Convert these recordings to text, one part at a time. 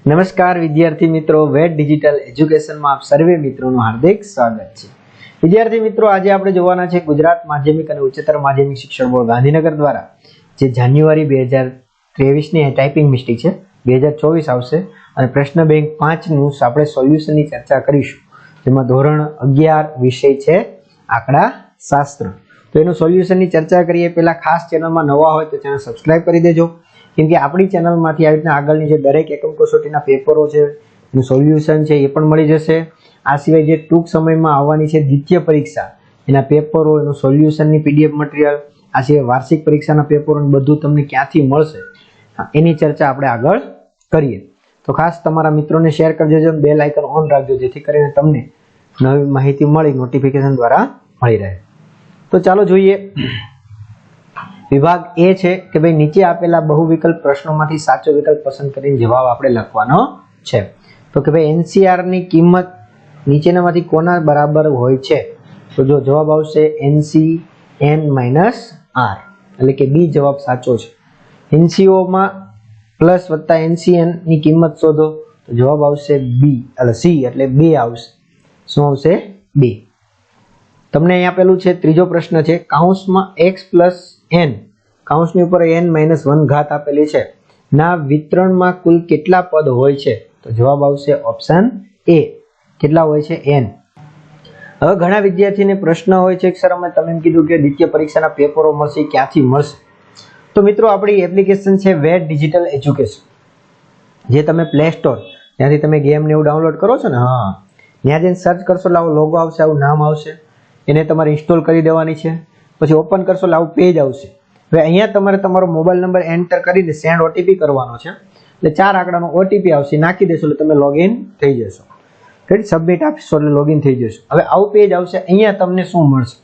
નમસ્કાર વિદ્યાર્થી મિત્રો, વેટ ડિજિટલ એજ્યુકેશનમાં આપ સર્વે મિત્રોનું હાર્દિક સ્વાગત છે। વિદ્યાર્થી મિત્રો, આજે આપણે જોવાના છે ગુજરાત માધ્યમિક અને ઉચ્ચતર માધ્યમિક શિક્ષણ બોર્ડ ગાંધીનગર દ્વારા જે જાન્યુઆરી 2023 ની ટાઈપિંગ મિસ્ટેક છે 2024 આવશે અને પ્રશ્ન બેંક 5 નું આપણે સોલ્યુશનની ચર્ચા કરીશું, જેમાં ધોરણ 11 વિષય છે આંકડા શાસ્ત્ર। તો એનું સોલ્યુશનની ચર્ચા કરીએ પહેલા ખાસ ચેનલમાં નવા હોય તો ચેનલ સબસ્ક્રાઇબ કરી દેજો, કેમ કે આપણી ચેનલમાંથી આવી રીતના આગળની જે દરેક એકમ કસોટીના પેપરો છે એનું સોલ્યુશન છે એ પણ મળી જશે। આ સિવાય જે ટૂંક સમયમાં આવવાની છે દ્વિતીય પરીક્ષા એના પેપરો, એનું સોલ્યુશનની પીડીએફ મટીરિયલ, આ સિવાય વાર્ષિક પરીક્ષાના પેપરો બધું તમને ક્યાંથી મળશે એની ચર્ચા આપણે આગળ કરીએ। તો ખાસ તમારા મિત્રોને શેર કરી દેજો, બેલ આઇકન ઓન રાખજો, જેથી કરીને તમને નવી માહિતી મળી નોટિફિકેશન દ્વારા મળી રહે। તો ચાલો જોઈએ, વિભાગ એ છે કે ભાઈ નીચે આપેલા બહુ વિકલ્પ પ્રશ્નોમાંથી સાચો વિકલ્પ પસંદ કરીને જવાબ આપણે લખવાનો છે। તો કે ભાઈ એનસીઆર ની કિંમત નીચેનામાંથી કોના બરાબર હોય છે? તો જો જવાબ આવશે NCN - R, એટલે કે બી જવાબ સાચો છે। NCO માં પ્લસ વત્તા NCN ની કિંમત શોધો, તો જવાબ આવશે બી એટલે સી એટલે 2 આવશે। શું આવશે? 2। તમને અહીં આપેલું છે ત્રીજો પ્રશ્ન છે, કૌંસમાં x + n કૌંસની ઉપર n-1 ઘાત આપેલી છે ના વિતરણમાં કુલ કેટલા પદ હોય છે? તો જવાબ આવશે ઓપ્શન એ, કેટલા હોય છે? n। હવે ઘણા વિદ્યાર્થીને પ્રશ્ન હોય છે કે સર અમે તમે એમ કીધું કે દ્વિતીય પરીક્ષાના પેપરો મળશે, ક્યાંથી મળશે? તો મિત્રો આપણી એપ્લિકેશન છે વેટ ડિજિટલ એજ્યુકેશન, જે તમે પ્લે સ્ટોર ત્યાંથી તમે ગેમ ને એવું ડાઉનલોડ કરો છો ને, હા ત્યાં જઈને સર્ચ કરશો એટલે આવો લોગો આવશે, આવું નામ આવશે, એને તમારે ઇન્સ્ટોલ કરી દેવાની છે। પછી ઓપન કરશો એટલે આવું પેજ આવશે। હવે અહીંયા તમારે તમારો મોબાઈલ નંબર એન્ટર કરીને સેન્ડ ઓટીપી કરવાનો છે, એટલે 4 આંકડાનો ઓટીપી આવશે, નાખી દેશો એટલે તમે લોગિન થઈ જશો। રાઈટ, સબમિટ આપશો એટલે લોગિન થઈ જશો। હવે આવું પેજ આવશે, અહીંયા તમને શું મળશે?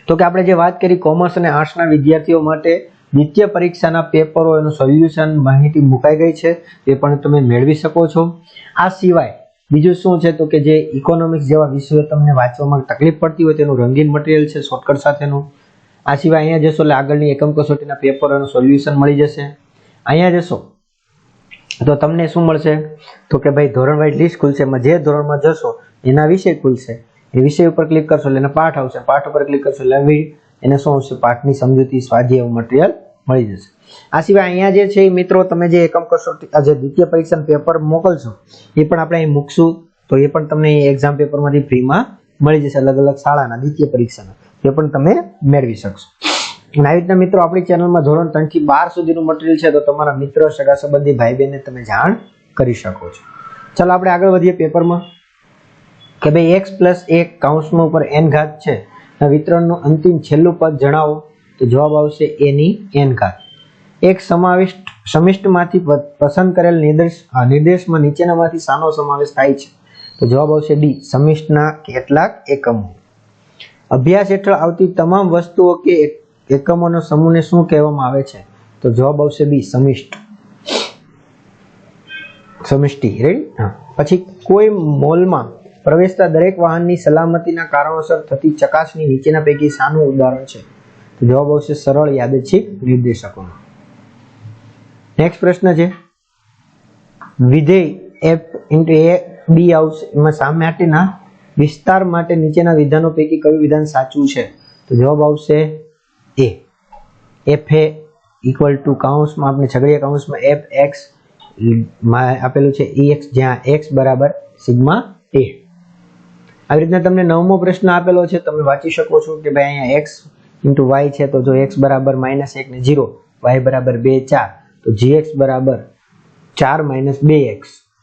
તો કે આપણે જે વાત કરી કોમર્સ અને આર્ટ્સના વિદ્યાર્થીઓ માટે દ્વિતીય પરીક્ષાના પેપરો, એનું સોલ્યુશન માહિતી મુકાઈ ગઈ છે, એ પણ તમે મેળવી શકો છો। આ સિવાય બીજું શું છે તો કે જે ઇકોનોમિક્સ જેવા વિષયો તમને વાંચવામાં તકલીફ પડતી હોય તેનું રંગીન મટીરિયલ છે શોર્ટકટ સાથેનું। આ સિવાય અહીંયા જશો એટલે આગળની એકમ કસોટીના પેપરોનું સોલ્યુશન મળી જશે। અહીંયા જશો તો તમને શું મળશે તો કે ભાઈ ધોરણ વાઇઝ લિસ્ટ ખુલશે, એમાં જે ધોરણમાં જશો એના વિષય ખુલશે, એ વિષય ઉપર ક્લિક કરશો એટલે એના પાઠ આવશે, પાઠ ઉપર ક્લિક કરશો એટલે એને શું આવશે? પાઠની સમજૂતી, સ્વાધ્યાય એવું મટીરિયલ મળી જશે। આ સિવાય અહીંયા જે છે મિત્રો તમે જે એકમ કસોટી જે દ્વિતીય પરીક્ષાનું પેપર મોકલશો એ પણ આપણે અહીં મૂકશું, તો એ પણ તમને એક્ઝામ પેપરમાંથી ફ્રીમાં મળી જશે, અલગ અલગ શાળાના દ્વિતીય પરીક્ષાના, એ પણ તમે મેળવી શકશો। અને આવી રીતના મિત્રો આપણી ચેનલમાં ધોરણ 3 થી 12 સુધીનું મટીરિયલ છે, તો તમારા મિત્રો, સગા સંબંધી, ભાઈ બહેનને તમે જાણ કરી શકો છો। ચાલો આપણે આગળ વધીએ પેપરમાં કે ભાઈ x + 1 કૌંસમાં ઉપર n ઘાત છે ના વિતરણનું અંતિમ છેલ્લું પદ જણાવો, તો જવાબ આવશે a ની n ઘાત। એક સમિષ્ટમાંથી પસંદ કરેલ નિર્દેશમાં નીચેનામાંથી શાનો સમાવેશ થાય છે? તો જવાબ આવશે ડી, સમિષ્ટના કેટલાક એકમો। અભ્યાસ હેઠળ આવતી તમામ વસ્તુઓ કે એકમોનો સમૂહને શું કહેવામાં આવે છે? તો જવાબ આવશે બી, સમિષ્ટિ। રેડી, હા। પછી કોઈ મોલમાં પ્રવેશતા દરેક વાહનની સલામતીના કારણોસર થતી ચકાસણી નીચેના પૈકી શાનું ઉદાહરણ છે? તો જવાબ આવશે સરળ યાદચ્છિક નિર્દેશકોનો। નેક્સ્ટ પ્રશ્ન છે, વિધેય f * a b આવશે, એમાં સામેના વિસ્તાર માટે નીચેના વિધાનો પૈકી કયું વિધાન સાચું છે? તો જવાબ આવશે a, fa = કૌંસમાં આપણે છગડીયા કૌંસમાં fx આપેલું છે ex, જ્યાં x = સિગ્મા a। આવી રીતના તમને 9મો પ્રશ્ન આપેલો છે, તમે વાંચી શકો છો કે ભાઈ અહીંયા x * y છે, તો જો x = -1 ને 0, y = 2 4, તો gx = 4 - 2x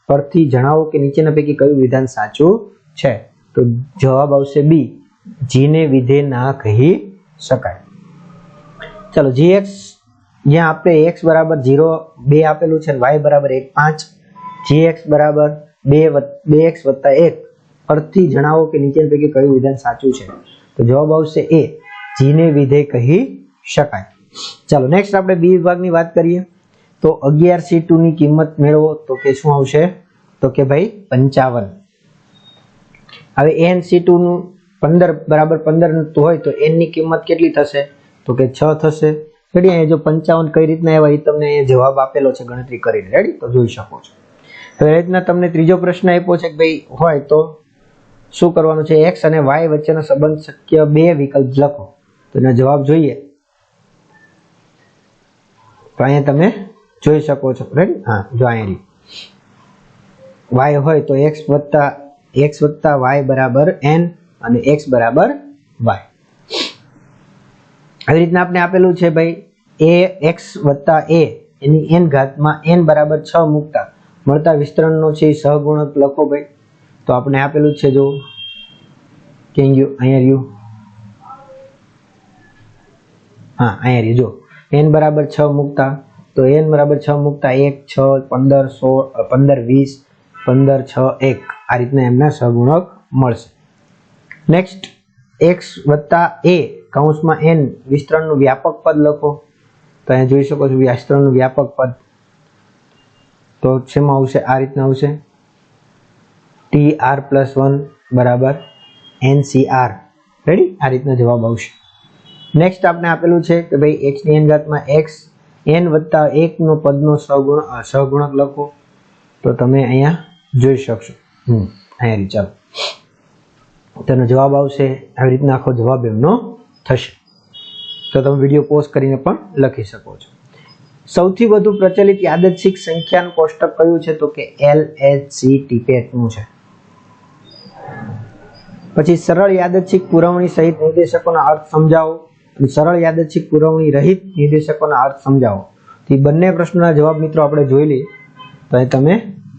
પરથી જણાવો કે નીચેના પૈકી કયું વિધાન સાચું છે? તો જવાબ આવશે બી, g ને વિધેય ના કહી શકાય। ચાલો gx, જ્યાં આપણે x = 0 2 આપેલું છે, y = 1 5, gx = 2x + 1 પરથી જણાવો કે નીચેના પૈકી કયું વિધાન સાચું છે? તો જવાબ આવશે એ, g ને વિધેય કહી શકાય। ચાલો નેક્સ્ટ આપણે બી વિભાગની વાત કરીએ તો 11C2 ની કિંમત મેળવો, તો કે શું આવશે? તો કે ભાઈ 55। હવે NC2 નું 15 હોય તો n ની કિંમત કેટલી થશે? તો કે 6 થશે। રેડી, અહીંયા જો 55 કઈ રીતના આવ્યા એ તમને જવાબ આપેલો છે ગણતરી કરીને, રેડી, તો જોઈ શકો છો। હવે એ રીતના તમને ત્રીજો પ્રશ્ન આપ્યો છે કે ભાઈ હોય તો શું કરવાનું છે, x અને y વચ્ચેનો સંબંધ શક્ય બે વિકલ્પ લખો. તો એનો જવાબ જોઈએ તો અહીંયા તમે જોઈ શકો છો. રાઈટ, હા જો અહીંયા y હોય તો x વત્તા y બરાબર n અને x બરાબર y. આવી રીતના આપણે આપેલું છે ભાઈ ax વત્તા a એની n ઘાતમાં n બરાબર 6 મૂકતા મળતા વિસ્તરણનો છે સહગુણક લખો ભાઈ. તો આપણે આપેલું છે જો અહીંયા રહ્યું, હા અહીંયા રહ્યું જો n બરાબર 6 મૂકતા તો n બરાબર 6 મૂકતા 1 6 15 16 15 20 15 6 1 આ રીતના એમના સહગુણક મળશે. નેક્સ્ટ x વત્તા a કૌંસમાં n વિસ્તરણનું વ્યાપક પદ લખો. તો અહીંયા જોઈ શકો છો વિસ્તરણનું વ્યાપક પદ તો શેમાં આવશે, આ રીતના આવશે tr+1 બરાબર ncr. રેડી, આ રીતના જવાબ આવશે. નેક્સ્ટ આપણે આપેલું છે કે ભાઈ x ની n ઘાતમાં x n વત્તા 1 નો પદનો સહગુણક લખો. તો તમે અહીંયા જોઈ શકશો અહીંયા ચાલો તેનો જવાબ આવશે આવી રીતના આખો જવાબ એમનો થશે. તો તમે વિડીયો પોઝ કરીને પણ લખી શકો છો. સૌથી વધુ પ્રચલિત યાદચ્છિક સંખ્યાનું કોષ્ટક કયું છે તો કે LHC ટીપેટ નું છે. પછી સરળ યાદચ્છિક પુરવણી સહિત નિર્દેશકોના અર્થ સમજાવો અને સરળ યાદચ્છિક પુરવણી રહિત નિર્દેશકોના અર્થ સમજાવો. તો બંને પ્રશ્નોના જવાબ મિત્રો આપણે જોઈ લઈએ તો અહીં તમે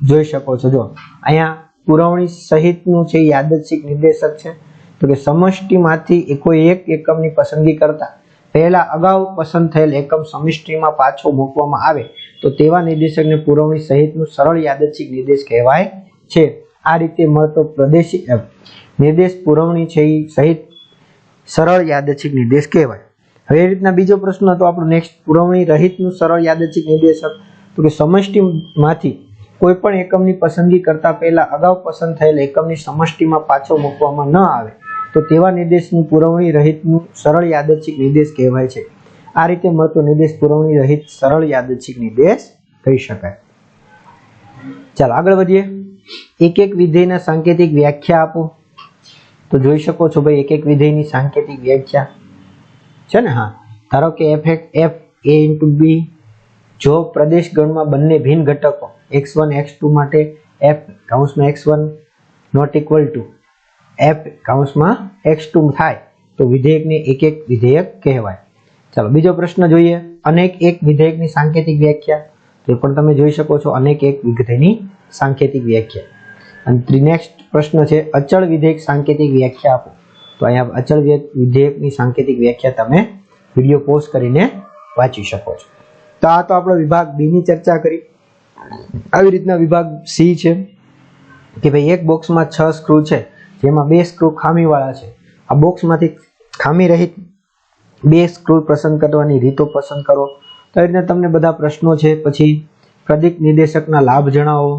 જોઈ શકો છો. જો અહીંયા પુરવણી સહિતનું છે યાદચ્છિક નિર્દેશક છે તો કે સમષ્ટિમાંથી કોઈ એક એકમની પસંદગી કરતા પહેલા અગાઉ પસંદ થયેલ એકમ સમષ્ટિમાં પાછો મૂકવામાં આવે તો તેવા નિર્દેશકને પુરવણી સહિતનું સરળ યાદચ્છિક નિર્દેશ કહેવાય છે. આ રીતે મળતો પ્રદેશી નિર્દેશ પુરવણી છે સહિત સરળ યાદચ્છિક નિર્દેશ કહેવાય. હવે એ રીતના બીજો પ્રશ્ન હતો આપણો નેક્સ્ટ પુરવણી રહિતનું સરળ યાદચ્છિક નિર્દેશક તો કે સમષ્ટિમાંથી કોઈ પણ એકમની પસંદગી કરતા પહેલા અગાઉ પસંદ થયેલ એકમની સમષ્ટિમાં પાછો મૂકવામાં ન આવે તો તેવા નિર્દેશની પુરવણી રહિતનું સરળ યાદચ્છિક નિર્દેશ કહેવાય છે. આ રીતે મળતો નિર્દેશ પુરવણી રહિત સરળ યાદચ્છિક નિર્દેશ કહી શકાય. ચાલો આગળ વધીએ. એક એક વિધેયના સાંકેતિક વ્યાખ્યા આપો. તો જોઈ શકો છો ભાઈ એક એક વિધેયની સાંકેતિક વ્યાખ્યા છે ને. હા ધારો કે f a * b જો પ્રદેશ ગણમાં બંને ભિન્ન ઘટકો x1 x2 માટે f કૌંસમાં x1 ≠ f કૌંસમાં x2 થાય તો વિધેયકને એક એક વિધેયક કહેવાય. ચાલો બીજો પ્રશ્ન જોઈએ. અનેક એક વિધેયકની સાંકેતિક વ્યાખ્યા. તો પણ તમે જોઈ શકો છો અનેક એક વિધેયની સાંકેતિક વ્યાખ્યા. અને નેક્સ્ટ પ્રશ્ન છે અચળ વિધેયક સાંકેતિક વ્યાખ્યા આપો. તો અહીંયા અચળ વિધેયકની સાંકેતિક વ્યાખ્યા તમે વિડીયો પોઝ કરીને વાંચી શકો છો. તો આ તો આપણો વિભાગ બી ની ચર્ચા કરી. આવી રીતના વિભાગ સી છે કે ભાઈ એક બોક્સમાં 6 સ્ક્રૂ છે જેમાં 2 સ્ક્રૂ ખામીવાળા છે. આ બોક્સમાંથી ખામી રહિત 2 સ્ક્રૂ પસંદ કરવાની રીતો પસંદ કરો. તો એ રીતના તમને બધા પ્રશ્નો છે. પછી પ્રદિક નિર્દેશકના લાભ જણાવો.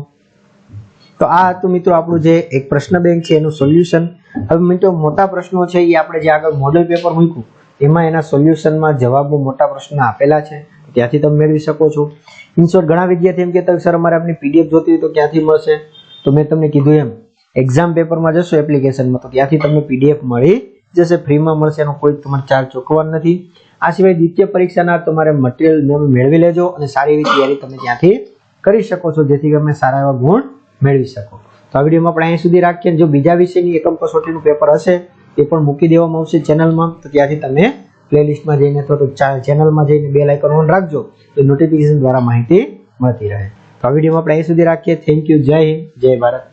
તો આ હતું મિત્રો આપણું જે એક પ્રશ્ન બેંક છે એનું સોલ્યુશન. હવે મિત્રો મોટા પ્રશ્નો છે એ આપણે જે આગળ મોડેલ પેપર મૂક્યું એમાં એના સોલ્યુશનમાં જવાબો મોટા પ્રશ્નો આપેલા છે ત્યાંથી તમે મેળવી શકો છો. ઇન શોર્ટ ઘણા વિદ્યાર્થી એમ કહેતા સર અમારે આપની પીડીએફ જોતી હોય તો ક્યાંથી મળશે. તો મેં તમને કીધું એમ એક્ઝામ પેપરમાં જશો એપ્લિકેશનમાં તો ત્યાંથી તમને પીડીએફ મળી જશે, ફ્રીમાં મળશે, એનો કોઈ તમારે ચાર્જ ચૂકવવાનો નથી. આ સિવાય દ્વિતીય પરીક્ષાના તમારે મટીરિયલ મેળવી લેજો અને સારી એવી તૈયારી તમે ત્યાંથી કરી શકો છો જેથી તમે સારા એવા ગુણ મેળવી શકો. તો આ વિડીયોમાં આપણે અહીં સુધી રાખીએ. જો બીજા વિષયની એકમ કસોટીનું પેપર હશે એ પણ મૂકી દેવામાં આવશે ચેનલમાં તો ત્યાંથી તમે પ્લેલિસ્ટમાં જઈને અથવા તો ચેનલમાં જઈને બેલ આઇકન ઓન રાખજો તો નોટિફિકેશન દ્વારા માહિતી મળતી રહે. તો આ વિડીયોમાં આપણે અહીં સુધી રાખીએ. Thank you. જય હિન્દ, જય ભારત.